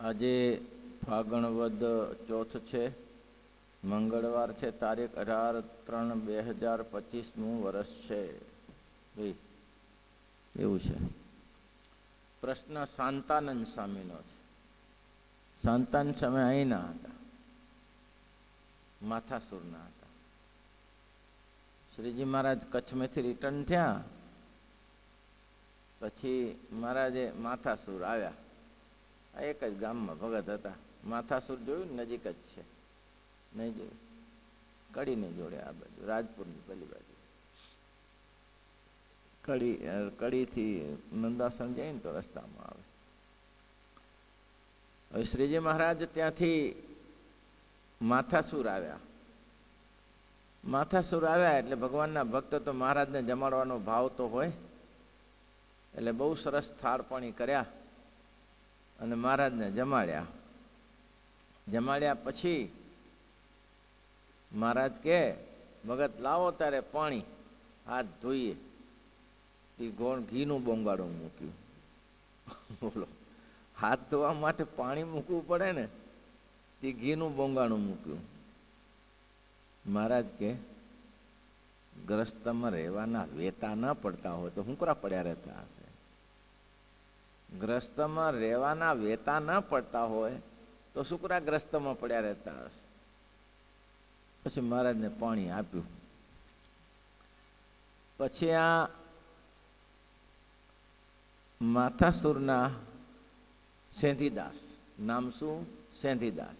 આજે ફાગણ વદ ચોથ છે, મંગળવાર છે, તારીખ 18/3/2025નું વર્ષ છે. એવું છે. પ્રશ્ન શાંતાનંદ સ્વામીનો છે. શાંતાનંદ સ્વામી અહીંના હતા, માથાસુરના હતા. શ્રીજી મહારાજ કચ્છમાંથી રિટર્ન થયા પછી મહારાજે માથાસુર આવ્યા. આ એક જ ગામમાં ભગત હતા. માથાસુર જોયું, નજીક જ છે, નહીં જોયું? કડીની જોડે આ બાજુ, રાજપુરની પેલી બાજુ. કડીથી નંદાસન જાય ને તો રસ્તામાં આવે. હવે શ્રીજી મહારાજ ત્યાંથી માથાસુર આવ્યા. માથાસુર આવ્યા એટલે ભગવાનના ભક્તો તો મહારાજને જમાડવાનો ભાવ તો હોય, એટલે બહુ સરસ થાળપાણી કર્યા અને મહારાજને જમાડ્યા. જમાડ્યા પછી મહારાજ કે ભગત લાવો ત્યારે પાણી, હાથ ધોઈએ. એ ઘીનું બોંગાડું મૂક્યું. બોલો, હાથ ધોવા માટે પાણી મૂકવું પડે ને, તે ઘીનું બોંગાણું મૂક્યું. મહારાજ કે ગ્રસ્તમાં રહેવાના વેતા ન પડતા હોય તો હુંકરા પડ્યા રહેતા હશે. ગ્રસ્તમાં રહેવાના વેતા ન પડતા હોય તો શુકરા ગ્રસ્તમાં પડ્યા રહેતા હશે. પછી મહારાજને પાણી આપ્યું. પછી આ માથાસુરના સેંધીદાસ, નામ શું? સેંધીદાસ.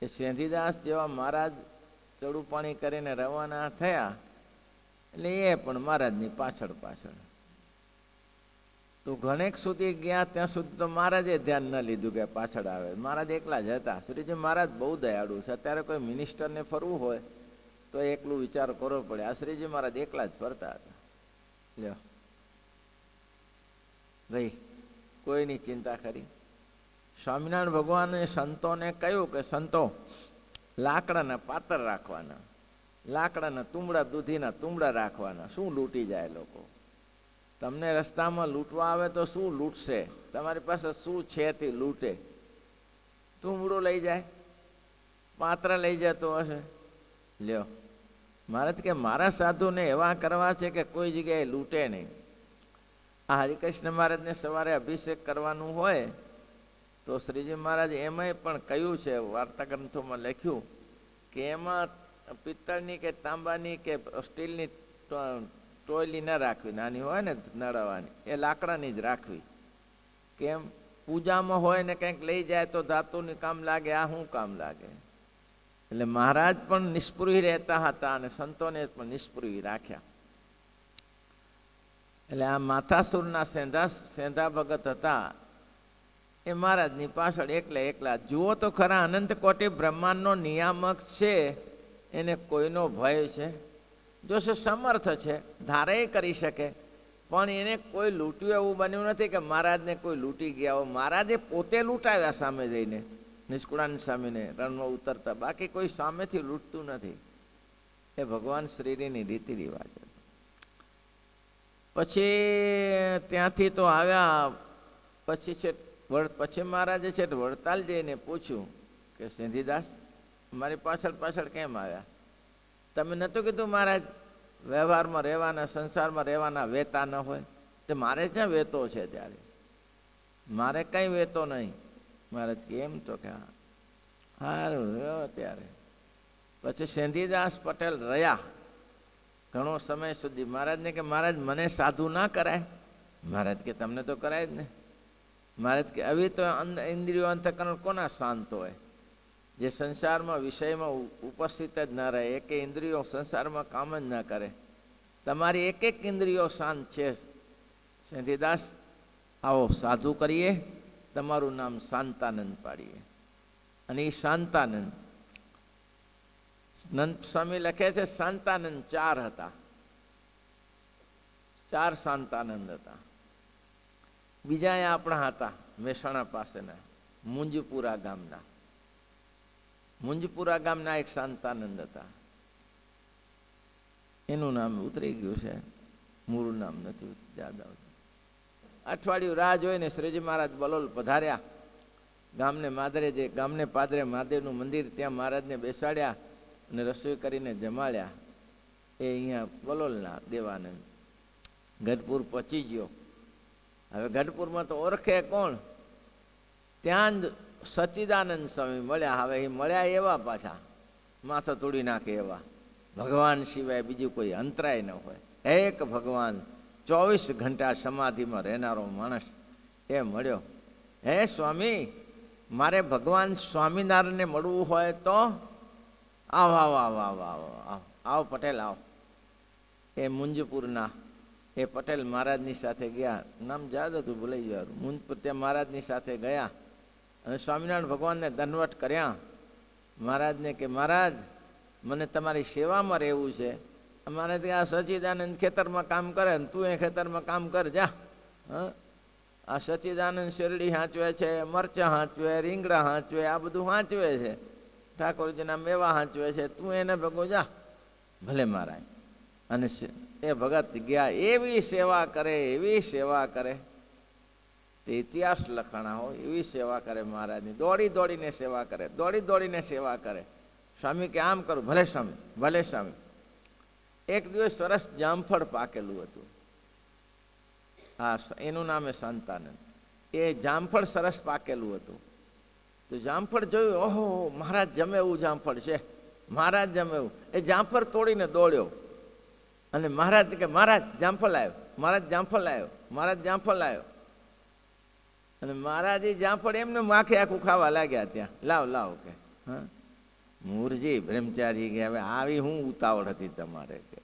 એ સેંધીદાસ જેવા મહારાજ ચડું પાણી કરીને રવાના થયા એટલે એ પણ મહારાજની પાછળ પાછળ. તો ઘણેક સુધી ગયા ત્યાં સુધી તો મહારાજે ધ્યાન ન લીધું કે પાછળ આવે. મહારાજ એકલા જ હતા. શ્રીજી મહારાજ બહુ દયાળુ છે. અત્યારે કોઈ મિનિસ્ટરને ફરવું હોય તો એકલું વિચાર કરવો પડે. આ શ્રીજી મહારાજ એકલા જ ફરતા હતા. લ્યો ભાઈ, કોઈની ચિંતા ખરી? સ્વામિનારાયણ ભગવાને સંતોને કહ્યું કે સંતો, લાકડાના પાત્ર રાખવાના, લાકડાના તુંબડા, દૂધીના તુંબડા રાખવાના. શું લૂંટી જાય લોકો? તમને રસ્તામાં લૂંટવા આવે તો શું લૂંટશે? તમારી પાસે શું છે તે લૂંટે? તુંબડું લઈ જાય, પાત્ર લઈ જતો હશે. લ્યો, મહારાજ કે મારા સાધુને એવા કરવા છે કે કોઈ જગ્યાએ લૂંટે નહીં. આ હરિકૃષ્ણ મહારાજને સવારે અભિષેક કરવાનું હોય તો શ્રીજી મહારાજ એમાંય પણ કહ્યું છે, વાર્તા ગ્રંથોમાં લખ્યું કે એમાં પિત્તળની કે તાંબાની કે સ્ટીલની ટોયલી ન રાખવી, નાની હોય ને નળવાની, એ લાકડાની જ રાખવી. કેમ? પૂજામાં હોય ને કંઈક લઈ જાય તો ધાતુની કામ લાગે, આ શું કામ લાગે? એટલે મહારાજ પણ નિષ્પૃહી રહેતા હતા અને સંતોને પણ નિષ્પૃહી રાખ્યા. એટલે આ માથાસુરના સેંધા ભગત હતા એ મહારાજની પાછળ એકલા. જુઓ તો ખરા, અનંત કોટી બ્રહ્માંડનો નિયામક છે, એને કોઈનો ભય છે? જો છે સમર્થ છે, ધારે કરી શકે, પણ એને કોઈ લૂંટ્યું એવું બન્યું નથી કે મહારાજને કોઈ લૂંટી ગયા હોય. મહારાજે પોતે લૂંટાવ્યા સામે જઈને, નિષ્કુળાનંદ સ્વામીને રણમાં ઉતરતા. બાકી કોઈ સામેથી લૂંટતું નથી. એ ભગવાન શ્રીની રીતિ રિવાજ. પછી ત્યાંથી તો આવ્યા. પછી મહારાજે છે વડતાલ જઈને પૂછ્યું કે સેંધીદાસ, મારી પાછળ પાછળ કેમ આવ્યા? તમે નહોતું કીધું મહારાજ વ્યવહારમાં રહેવાના, સંસારમાં રહેવાના વેતા ન હોય? તે મારે ક્યાં વેતો છે? ત્યારે મારે કંઈ વેતો નહીં. મહારાજ કેમ? તો કે સારું રહ્યો. ત્યારે પછી સેંધીદાસ પટેલ રહ્યા ઘણો સમય સુધી. મહારાજને કે મહારાજ મને સાધુ ના કરાય? મહારાજ કે તમને તો કરાય જ ને. મહારાજ કે હવે તો ઇન્દ્રિયો અંતઃકરણ કોના શાંત હોય? જે સંસારમાં વિષયમાં ઉપસ્થિત જ ના રહે, એક ઇન્દ્રિયો સંસારમાં કામ જ ના કરે. તમારી એક ઇન્દ્રિયો શાંત છે. સેંધીદાસ, આવો સાધુ કરીએ, તમારું નામ શાંતાનંદ પાડીએ. અને એ શાંતાનંદ, નંદ સ્વામી લખે છે શાંતાનંદ 4 હતા. 4 શાંતાનંદ હતા. બીજા એ આપણા હતા મહેસાણા પાસેના મુંજપુરા ગામના. મુંજપુરા ગામના એક શાંતાનંદ હતા. એનું નામ ઉતરી ગયું છે, મૂળ નામ નથી યાદ આવતું. અઠવાડિયું રાહ જોઈને શ્રીજી મહારાજ બલોલ પધાર્યા. ગામને માદરે જે ગામને પાદરે મહાદેવનું મંદિર, ત્યાં મહારાજને બેસાડ્યા અને રસોઈ કરીને જમાડ્યા. એ અહીંયા વલોલના દેવાનંદ ગઢપુર પહોંચી ગયો. હવે ગઢપુરમાં તો ઓળખે કોણ? ત્યાં જ સચ્ચિદાનંદ સ્વામી મળ્યા. હવે એ મળ્યા એવા પાછા માથા તોડી નાખે એવા, ભગવાન સિવાય બીજું કોઈ અંતરાય ન હોય. એક ભગવાન 24 ઘંટા સમાધિમાં રહેનારો માણસ એ મળ્યો. હે સ્વામી, મારે ભગવાન સ્વામિનારાયણને મળવું હોય તો આવ આવ આવ આવ આવ આવ આવ પટેલ આવ. એ મુંજપુરના એ પટેલ મહારાજની સાથે ગયા. નામ યાદ હતું, ભૂલાઈ ગયું. મુંજપુર ત્યાં મહારાજની સાથે ગયા અને સ્વામિનારાયણ ભગવાનને દંડવટ કર્યા. મહારાજને કે મહારાજ, મને તમારી સેવામાં રહેવું છે. અમારે ત્યાં સચ્ચિદાનંદ ખેતરમાં કામ કરે ને તું એ ખેતરમાં કામ કર જા. આ સચ્ચિદાનંદ શેરડી હાંચવે છે, મરચાં હાંચવે, રીંગણા હાંચવે, આ બધું હાંચવે છે, ઠાકોરજીના મેવા હાંચવે છે, તું એને ભેગો જા. ભલે મહારાજ. અને એ ભગત ગયા. એવી સેવા કરે, એવી સેવા કરે, તે ઇતિહાસ લખાણા હોય એવી સેવા કરે મહારાજની. દોડી દોડીને સેવા કરે, દોડી દોડીને સેવા કરે. સ્વામી કે આમ કરું, ભલે સ્વામી, ભલે સ્વામી. એક દિવસ સરસ જામફળ પાકેલું હતું. હા, એનું નામ એ સંતાનંદ. એ જામફળ સરસ પાકેલું હતું. તો જામફળ જોયું, ઓહો, મહારાજ જમે એવું જામફળ છે, મહારાજ જમે એવું. એ જામફળ તોડીને દોડ્યો અને મહારાજ કે મહારાજ જામફળ આવ્યો, મહારાજ જામફળ આવ્યો, મહારાજ જામફળ આવ્યો. અને મહારાજ એ જામફળ એમને માખે આખું ખાવા લાગ્યા. ત્યાં લાવ લાવ કે હા મૂરજી બ્રહ્મચારી કે હવે આવી હું ઉતાવળ હતી તમારે કે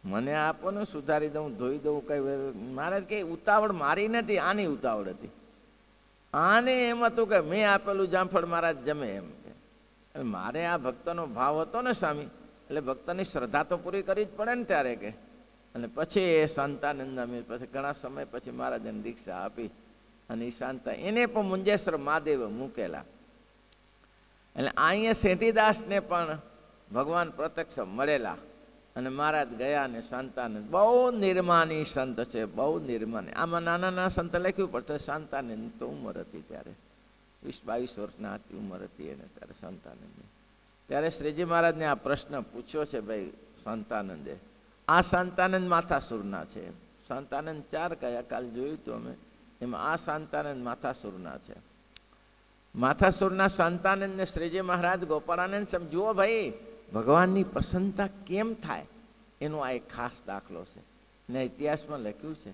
મને આપો ને, સુધારી દઉં, ધોઈ દઉં. કઈ મહારાજ કે ઉતાવળ મારી નથી, આની ઉતાવળ હતી. આને એમ હતું કે મેં આપેલું જામફળ મહારાજ જમે એમ કે. મારે આ ભક્તનો ભાવ હતો ને સ્વામી, એટલે ભક્તની શ્રદ્ધા તો પૂરી કરી જ પડે ને ત્યારે કે. અને પછી એ શાંતાનંદ અમે પછી ઘણા સમય પછી મહારાજને દીક્ષા આપી. અને એ શાંતા એને પણ મુંજેશ્વર મહાદેવ મૂકેલા. એટલે અહીંયા શેઠીદાસને પણ ભગવાન પ્રત્યક્ષ મળેલા. અને મહારાજ ગયા ને શાંતાનંદ બહુ નિર્માની સંત છે, બહુ નિર્માની. આમાં નાના નાના સંત લખ્યું પડશે. શાંતાનંદ તો ઉંમર હતી ત્યારે 20-22 વર્ષના હતી ઉંમર હતી એને ત્યારે શાંતાનંદની. ત્યારે શ્રીજી મહારાજને આ પ્રશ્ન પૂછ્યો છે ભાઈ શાંતાનંદે. આ શાંતાનંદ માથાસુરના છે. શાંતાનંદ 4 કયા કાલ જોયું હતું અમે, એમાં આ શાંતાનંદ માથાસુરના છે. માથાસુરના શાંતાનંદને શ્રીજી મહારાજ ગોપાળાનંદ સમજુઓ ભાઈ, ભગવાનની પ્રસન્નતા કેમ થાય એનો આ એક ખાસ દાખલો છે. ને ઇતિહાસમાં લખ્યું છે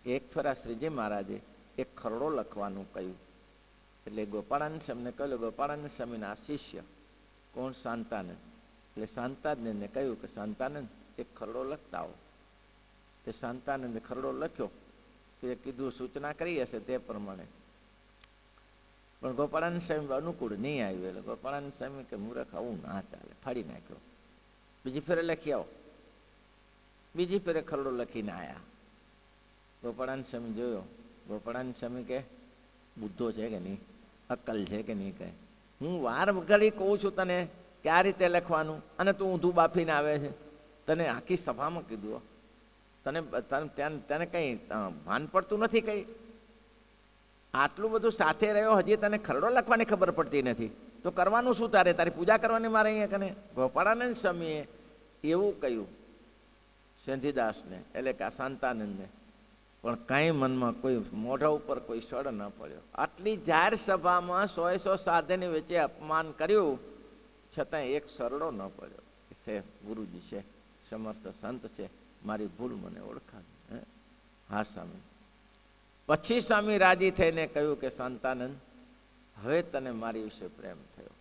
કે એક ફેરા શ્રીજી મહારાજે એક ખરડો લખવાનું કહ્યું. એટલે ગોપાળાનંદ સ્વામીને કહ્યું, ગોપાળાનંદ સ્વામીના શિષ્ય કોણ? શાંતાનંદ. એટલે શાંતાનંદને કહ્યું કે શાંતાનંદ એક ખરડો લખતા આવો. તે શાંતાનંદે ખરડો લખ્યો. તે કીધું સૂચના કરી હશે તે પ્રમાણે. પણ ગોપાળાનંદ સ્વામી અનુકૂળ નહીં આવ્યું. એટલે ગોપાળાનંદ સ્વામી કે મૂર્ખ આવું ના ચાલે, ફાડી નાખ્યો. બીજી ફેરે લખી આવો. બીજી ફેરે ખરડો લખીને આવ્યા. ગોપાળાનંદ સ્વામી જોયો. ગોપાળાનંદ સ્વામી કે બુદ્ધો છે કે નહીં, અક્કલ છે કે નહીં? કહે હું વાર ઘડી કહું છું તને કે આ રીતે લખવાનું, અને તું ઊંધું બાફીને આવે છે. તને આખી સભામાં કીધું, તને કંઈ ભાન પડતું નથી? કંઈ આટલું બધું સાથે રહ્યો, હજી તને ખરડો લખવાની ખબર પડતી નથી તો કરવાનું શું તારે? તારી પૂજા કરવાની મારે અહીંયા કને. ગોપાળાનંદ સ્વામીએ એવું કહ્યું શેઠીદાસને, એટલે કે શાંતાનંદને. પણ કાંઈ મનમાં કોઈ મોઢા ઉપર કોઈ સડ ન પડ્યો. આટલી જાહેર સભામાં 100 સાધ્યની વચ્ચે અપમાન કર્યું, છતાં એક સરડો ન પડ્યો. છે ગુરુજી છે, સમર્થ સંત છે, મારી ભૂલ મને ઓળખાવી. હા સ્વામી. પછી સ્વામી રાજી થઈને કહ્યું કે શાંતાનંદ, હવે તને મારી વિશે પ્રેમ થયો,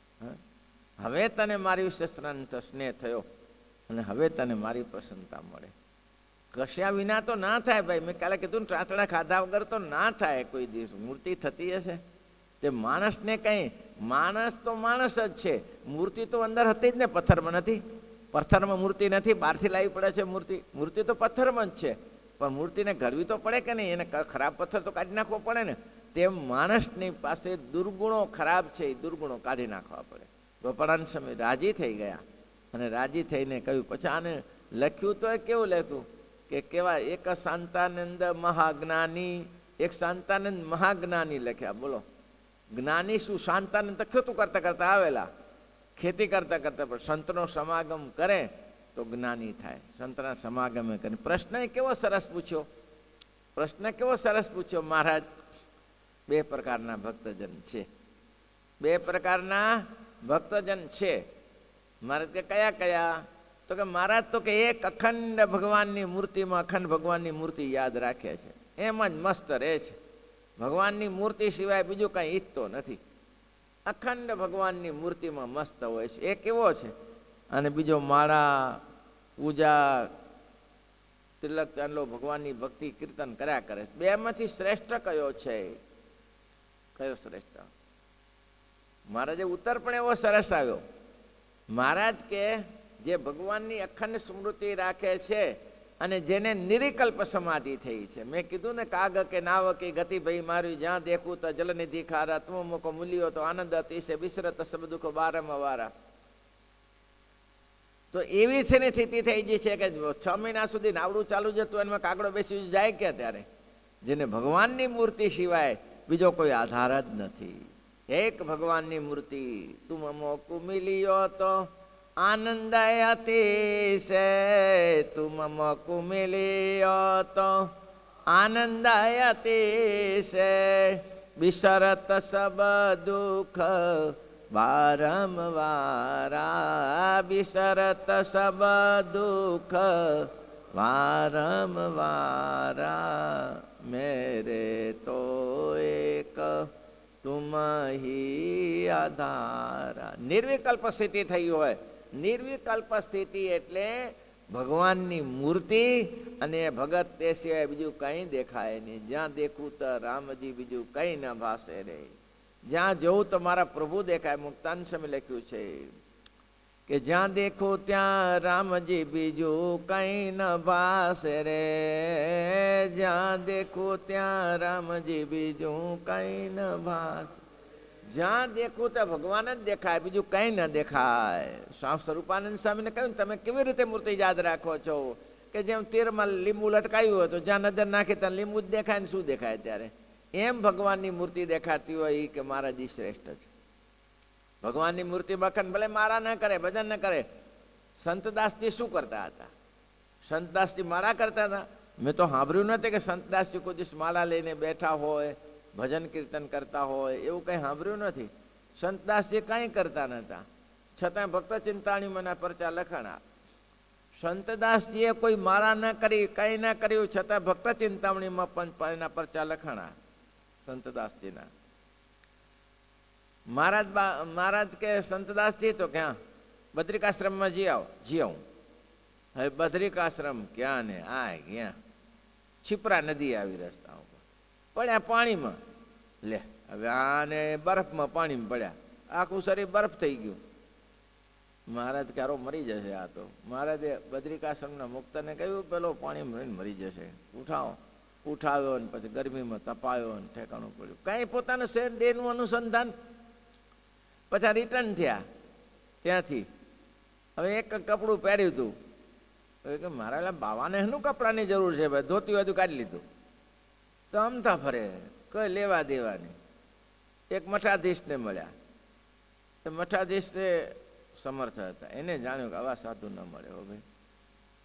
હવે તને મારી વિશે સ્નેહ થયો, અને હવે તને મારી પ્રસન્નતા મળે. કશ્યા વિના તો ના થાય ભાઈ. મેં કાલે કીધું ને, ત્રાતડા ખાધા વગર તો ના થાય કોઈ દિવસ. મૂર્તિ થતી હશે તે માણસને કંઈ, માણસ તો માણસ જ છે. મૂર્તિ તો અંદર હતી જ ને, પથ્થરમાં નથી. પથ્થરમાં મૂર્તિ નથી, બહારથી લાવી પડે છે મૂર્તિ. મૂર્તિ તો પથ્થરમાં જ છે, પણ મૂર્તિને ઘડવી તો પડે કે નહીં? એને ખરાબ પથ્થર તો કાઢી નાખવો પડે ને. તેમ માણસની પાસે દુર્ગુણો ખરાબ છે, એ દુર્ગુણો કાઢી નાખવા પડે. ગોપાળાનંદ સ્વામી રાજી થઈ ગયા અને રાજી થઈને કહ્યું. પછી આને લખ્યું તો એ કેવું લખ્યું કે કેવા, એક શાંતાનંદ મહાજ્ઞાની, એક શાંતાનંદ મહાજ્ઞાની લખ્યા. બોલો, જ્ઞાની શું? શાંતાનંદ તો ખેતું કરતા કરતા આવેલા, ખેતી કરતા કરતા, પણ સંતનો સમાગમ કરે તો જ્ઞાની થાય. સંતના સમાગમે કરે. પ્રશ્ન કેવો સરસ પૂછ્યો, પ્રશ્ન કેવો સરસ પૂછ્યો મહારાજ. બે પ્રકારના ભક્તજન છે, બે પ્રકારના ભક્તજન છે. મહારાજ કે કયા કયા? તો કે મહારાજ તો કે એક અખંડ ભગવાનની મૂર્તિમાં અખંડ ભગવાનની મૂર્તિ યાદ રાખે છે, એમ જ મસ્ત રહે છે. ભગવાનની મૂર્તિ સિવાય બીજું કાંઈ ઈચ્છતો નથી. અખંડ ભગવાનની મૂર્તિમાં મસ્ત હોય છે, એ કેવો છે. અને બીજો માળા પૂજા તિલક ચાંદલો ભગવાનની ભક્તિ કીર્તન કર્યા કરે. બેમાંથી શ્રેષ્ઠ કયો છે? કયો શ્રેષ્ઠ? મહારાજે ઉત્તર પણ એવો સરસ આવ્યો. મહારાજ કે જે ભગવાનની અખંડ સ્મૃતિ રાખે છે અને જેને નિર્વિકલ્પ સમાધિ થઈ છે. મેં કીધું ને, કાગ કે નાવ કે ગતિ ભાઈ માર્યું, જ્યાં દેખું તો જલનિધિ ખારા, તું મોકો મૂલ્યો તો આનંદ અતિશે, વિસરત સબ દુઃખ વારંવારા. તો એવી છે ને સ્થિતિ થઈ ગઈ છે કે 6 મહિના સુધી નાવડું ચાલુ જતું, એમાં કાગડો બેસી જાય કે ત્યારે. જેને ભગવાનની મૂર્તિ સિવાય બીજો કોઈ આધાર જ નથી. એક ભગવાનની મૂર્તિ. તુમ મોકો મિલ્યો તો આનંદ અતિશે, તુમ મોકો મિલ્યો તો આનંદ અતિશે, વિસરત સબ દુઃખ વારંવારા, વિસરત સબ દુઃખ વારંવારા. મેરે તો એક તુમ હી આધારા. નિર્વિકલ્પ સ્થિતિ થઈ હોય. નિર્વિકલ્પ સ્થિતિ એટલે ભગવાનની મૂર્તિ અને ભગત, તે સિવાય બીજું કંઈ દેખાય નહીં. જ્યાં દેખું તો રામજી, બીજું કંઈ ન ભાસે રે. જ્યાં જવું તો મારા પ્રભુ દેખાય. મુક્તાંશમાં લખ્યું છે કે જ્યાં દેખો ત્યાં રામજી, બીજું કંઈ ન ભાસે રે. જ્યાં દેખો ત્યાં રામજી, બીજું કંઈ ન ભાસ. જ્યાં દેખું ત્યાં ભગવાન જ દેખાય, બીજું કંઈ ન દેખાય. સ્વામી સ્વરૂપાનંદ સ્વામીને કહ્યું, તમે કેવી રીતે મૂર્તિ યાદ રાખો છો? કે જેમ તીરમાં લીંબુ લટકાયું હોય તો જ્યાં નજર નાખે ત્યાં લીંબુ જ દેખાય ને શું દેખાય ત્યારે. એમ ભગવાનની મૂર્તિ દેખાતી હોય એ કે મહારાજજી શ્રેષ્ઠ છે. ભગવાનની મૂર્તિ બખન ભલે માળા ન કરે, ભજન ન કરે. સંતદાસજી શું કરતા હતા? સંતદાસજી માળા કરતા હતા? મેં તો સાંભળ્યું નથી કે સંતદાસજી કોઈ દિવસ માળા લઈને બેઠા હોય, ભજન કીર્તન કરતા હોય, એવું કંઈ સાંભળ્યું નથી. સંતદાસજી કંઈ કરતા નહોતા, છતાં ભક્ત ચિંતામણીના પરચા લખાણા. સંતદાસજીએ કોઈ માળા ન કરી, કંઈ ન કર્યું, છતાં ભક્ત ચિંતામણીમાં એના પરચા લખાણા સંતદાસજીના. મહારાજ કે સંતદાસજી તો ક્યાં? બદ્રિકાશ્રમમાં જી આવો. જી આવું. હવે બદ્રિકાશ્રમ ક્યાં ને આ ક્યાં? છીપરા નદી આવી રસ્તા ઉપર પડ્યા પાણીમાં. લે હવે આને બરફમાં પાણીમાં પડ્યા, આખું શરીર બરફ થઈ ગયું. મહારાજ ક્યારો મરી જશે આ તો. મહારાજે બદ્રિકાશ્રમના મુક્તને કહ્યું, પેલો પાણીમાં રહીને મરી જશે, ઉઠાવો. ઉઠાવ્યો ને પછી ગરમીમાં તપાયો ને ઠેકાણું પડ્યું. કાંઈ પોતાના શરીર દેહનું અનુસંધાન. પછી રિટર્ન થયા ત્યાંથી. હવે એક કપડું પહેર્યું હતું. હવે કે મારા બાવાને એનું કપડાની જરૂર છે ભાઈ, ધોતી હોય તો કાઢી લીધું. તો અમથા ફરે, કઈ લેવા દેવાની. એક મઠાધીશને મળ્યા. તો મઠાધીશને સમર્થ હતા, એને જાણ્યું કે આવા સાધુ ન મળે. હો ભાઈ,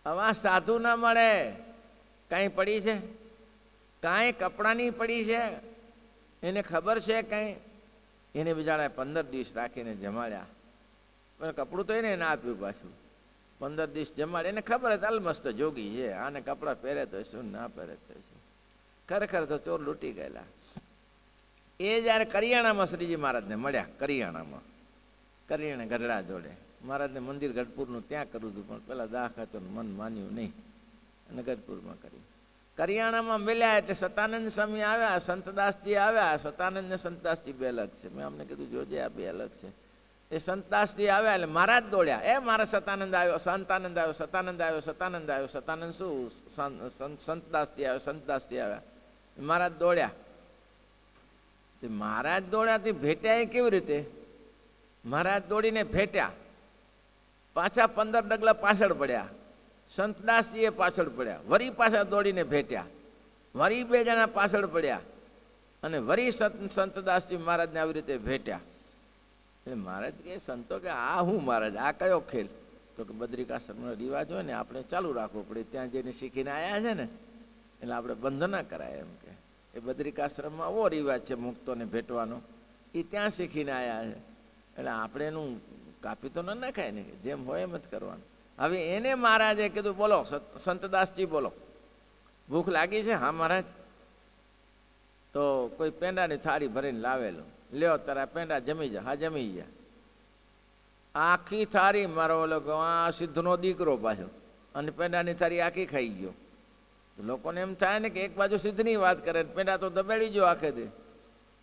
આવા સાધુ ન મળે. કાંઈ પડી છે? કાંઈ કપડાની પડી છે? એને ખબર છે કાંઈ? એને બિચારા 15 દિવસ રાખીને જમાડ્યા, પણ કપડું તો એને ના આપ્યું પાછું. 15 દિવસ જમાડે. એને ખબર હતી અલમસ્ત જોગી છે, આને કપડાં પહેરે તો શું, ના પહેરે તો શું. ખરેખર તો ચોર લૂંટી ગયેલા. એ જ્યારે કરિયાણામાં શ્રીજી મહારાજને મળ્યા, કરિયાણામાં, કરિયાણા ગઢડા જોડે. મહારાજને મંદિર ગઢપુરનું ત્યાં કરવું હતું, પણ પેલા દાહ ખાતો મન માન્યું નહીં અને ગઢપુરમાં કર્યું. કરિયાણામાં મળ્યા એટલે સતાનંદ સ્વામી આવ્યા, સંતદાસજી આવ્યા. સતાનંદ ને સંતદાસજી બે અલગ છે. મેં અમને કીધું જોજે આ બે અલગ છે. એ સંતદાસજી આવ્યા એટલે મહારાજ દોડ્યા. એ મારા સતાનંદ આવ્યો, સંતાનંદ આવ્યો, સતાનંદ આવ્યો, સતાનંદ આવ્યો. સતાનંદ શું? સંતદાસજી આવ્યો, સંતદાસજી આવ્યા. મહારાજ દોડ્યા. મહારાજ દોડ્યા ભેટ્યા એ કેવી રીતે? મહારાજ દોડીને ભેટ્યા, પાછા 15 ડગલા પાછળ પડ્યા. સંતદાસજીએ પાછળ પડ્યા, વરી પાછા દોડીને ભેટ્યા, વરી 2 જણા પાછળ પડ્યા. અને વરી સંતદાસજી મહારાજને આવી રીતે ભેટ્યા. એટલે મહારાજ કે સંતો કે આ હું મહારાજ, આ કયો ખેલ? તો કે બદ્રિકાશ્રમનો રિવાજ હોય ને આપણે ચાલુ રાખવો પડે, ત્યાં જઈને શીખીને આવ્યા છે ને એટલે આપણે બંધ ના કરાય. એમ કે એ બદ્રિકાશ્રમમાં આવો રિવાજ છે મુક્તોને ભેટવાનો, એ ત્યાં શીખીને આવ્યા છે એટલે આપણે એનું કાપી તો ન નાખાય ને, જેમ હોય એમ જ કરવાનું. હવે એને મહારાજે કીધું બોલો સંતદાસજી બોલો, ભૂખ લાગી છે? હા મહારાજ. તો કોઈ પેંડાની થાળી ભરીને લાવેલો, લ્યો તારા પેંડા જમી જા. હા જમી ગયા. આખી થાળી મારો ઓલો આ સિદ્ધનો દીકરો પાછો, અને પેંડાની થાળી આખી ખાઈ ગયો. લોકોને એમ થાય ને કે એક બાજુ સિદ્ધની વાત કરે, પેંડા તો દબાડી ગયો આખે દે.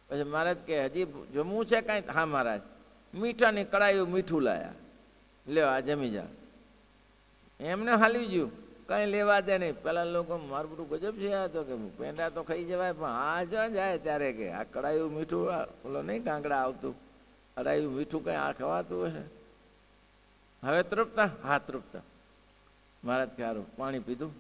પછી મહારાજ કે હજી જમવું છે કાંઈ? હા મહારાજ. મીઠાની કડાયું મીઠું લાયા, લ્યો આ જમી જા. એમને હાલી ગયું, કંઈ લેવા દે નહીં. પેલા લોકો મારું બધું ગજબ છે આ તો, કે પેંડા તો ખાઈ જવાય, પણ આ જ જાય ત્યારે કે આ કડાયું મીઠું, ઓલો નહીં કાંકડા આવતું, કડાયું મીઠું કંઈ આ ખવાતું હશે. હવે તૃપ્ત? હા તૃપ્ત. મહારાજ કે સારું, પાણી પીધું.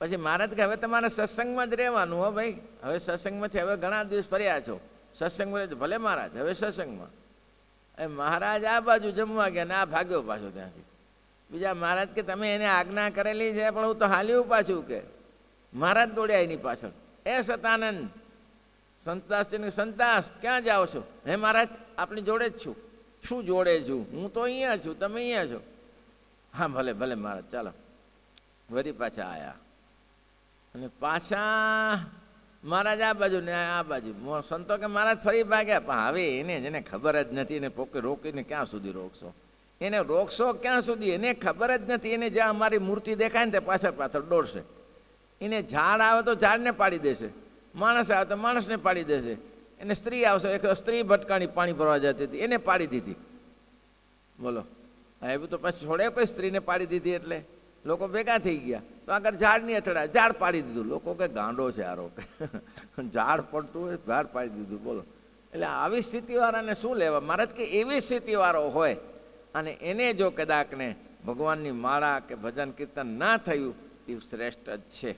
પછી મહારાજ કે હવે તમારે સત્સંગમાં જ રહેવાનું હો ભાઈ, હવે સત્સંગમાંથી હવે ઘણા દિવસ ફર્યા છો, સત્સંગમાં ભલે મહારાજ, હવે સત્સંગમાં. એ મહારાજ આ બાજુ જમવા ગયા ને આ ભાગ્યો પાછો ત્યાંથી. બીજા મહારાજ કે તમે એને આજ્ઞા કરેલી છે પણ હું તો હાલ્યું પાછું. કે મહારાજ દોડ્યા એની પાછળ, એ સતાનંદ સંતદાસજીને, સંતદાસ ક્યાં જાઓ છો? હે મહારાજ આપણી જોડે જ છું. શું જોડે છું? હું તો અહીંયા છું, તમે અહીંયા છો. હા ભલે ભલે મહારાજ, ચાલો. વળી પાછા આવ્યા અને પાછા મહારાજ આ બાજુ ને આ બાજુ. સંતો કે મહારાજ ફરી ભાગ્યા, પણ હવે એને જેને ખબર જ નથી, એને પોકે રોકીને ક્યાં સુધી રોકશો? એને રોકશો ક્યાં સુધી? એને ખબર જ નથી. એને જ્યાં અમારી મૂર્તિ દેખાય ને તે પાછળ પાછળ દોડશે. એને ઝાડ આવે તો ઝાડને પાડી દેશે, માણસ આવે તો માણસને પાડી દેશે. એને સ્ત્રી આવશે, એક સ્ત્રી ભટકાણી પાણી ભરવા જતી હતી, એને પાડી દીધી. બોલો, એવું તો પછી છોડે કોઈ? સ્ત્રીને પાડી દીધી એટલે લોકો ભેગા થઈ ગયા. તો આગળ ઝાડ નહીં અથડાય, ઝાડ પાડી દીધું. લોકો કે ગાંડો છે આરો, ઝાડ પડતું હોય ઝાડ પાડી દીધું. બોલો, એટલે આવી સ્થિતિવાળાને શું લેવા? મહારાજ કે એવી સ્થિતિવાળો હોય અને એને જો કદાચને ભગવાનની માળા કે ભજન કીર્તન ના થયું, એ શ્રેષ્ઠ જ છે.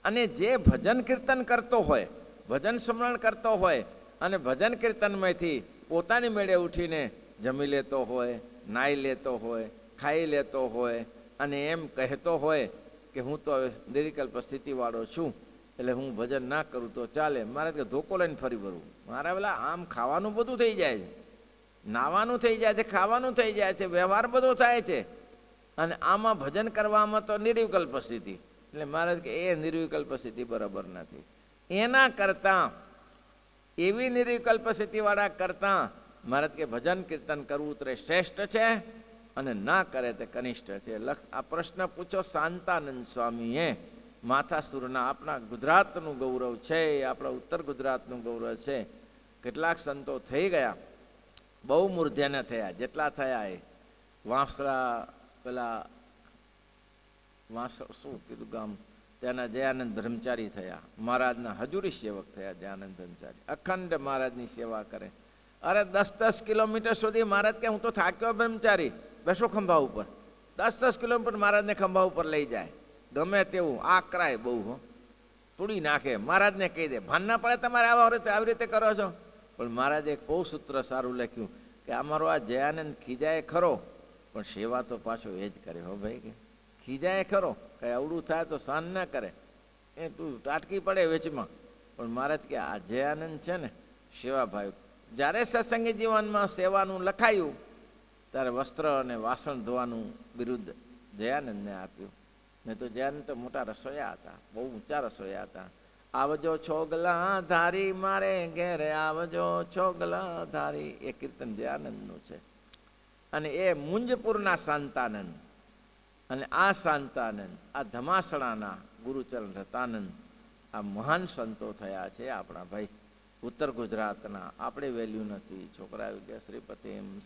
અને જે ભજન કીર્તન કરતો હોય, ભજન સ્મરણ કરતો હોય અને ભજન કીર્તનમાંથી પોતાની મેળે ઉઠીને જમી લેતો હોય, નાહી લેતો હોય, ખાઈ લેતો હોય અને એમ કહેતો હોય કે હું તો નિર્વિકલ્પ સ્થિતિવાળો છું, એટલે હું ભજન ના કરું તો ચાલે. મારે કે ધોકો લઈને ફરી વળવું. મારા પેલા આમ ખાવાનું બધું થઈ જાય છે, નાવાનું થઈ જાય છે, ખાવાનું થઈ જાય છે, વ્યવહાર બધો થાય છે, અને આમાં ભજન કરવામાં તો નિર્વિકલ્પ સ્થિતિ. એટલે મહારાજ કે એ નિર્વિકલ્પ સ્થિતિ બરાબર નથી. એના કરતાં, એવી નિર્વિકલ્પ સ્થિતિવાળા કરતાં મહારાજ કે ભજન કીર્તન કરવું તો શ્રેષ્ઠ છે અને ના કરે તે કનિષ્ઠ છે. આ પ્રશ્ન પૂછો શાંતાનંદ સ્વામીએ. માથાસુરના આપણા ગુજરાતનું ગૌરવ છે, આપણા ઉત્તર ગુજરાતનું ગૌરવ છે. કેટલાક સંતો થઈ ગયા, બહુ મૂર્ધન્ય થયા, જેટલા થયા એ. વાંસરા પેલા શું કીધું ગામ, ત્યાંના દયાનંદ બ્રહ્મચારી થયા, મહારાજના હજુરી સેવક થયા. દયાનંદ બ્રહ્મચારી અખંડ મહારાજની સેવા કરે. અરે 10-10 કિલોમીટર સુધી મહારાજ કે હું તો થાક્યો બ્રહ્મચારી, બેસો ખંભા ઉપર. 10-10 કિલોમીટર મહારાજને ખંભા ઉપર લઈ જાય, ગમે તેવું આકરાય બહુ હો, તોડી નાખે. મહારાજને કહી દે, ભાન ના પડે તમારે આવી રીતે કરો છો? પણ મહારાજે એક બહુ સૂત્ર સારું લખ્યું કે અમારો આ જયાનંદ ખીજાય ખરો, પણ સેવા તો પાછો એ જ કરે હો ભાઈ. કે ખીજાય ખરો, કંઈ અવડું થાય તો સહન ના કરે, એ તું ટાટકી પડે વેચમાં. પણ મહારાજ કે આ જયાનંદ છે ને સેવા ભાઈ. જ્યારે સત્સંગી જીવનમાં સેવાનું લખાયું ત્યારે વસ્ત્ર અને વાસણ ધોવાનું બિરુદ જયાનંદને આપ્યું. નહીં તો જયાનંદ તો મોટા રસોયા હતા, બહુ ઊંચા રસોયા હતા. આવજો છોગલા ધારી મારે ઘેરે, આવજો છોગલા ધારી, એ કીર્તન જયાનંદનું છે. અને એ મુંજપુરના શાંતાનંદ અને આ શાંતાનંદ, આ ધમાસણાના ગુરુચરણ રતાનંદ, આ મહાન સંતો થયા છે આપણા ભાઈ ઉત્તર ગુજરાતના. આપણે વેલ્યુ નથી. છોકરા શ્રીપતિ શ્રી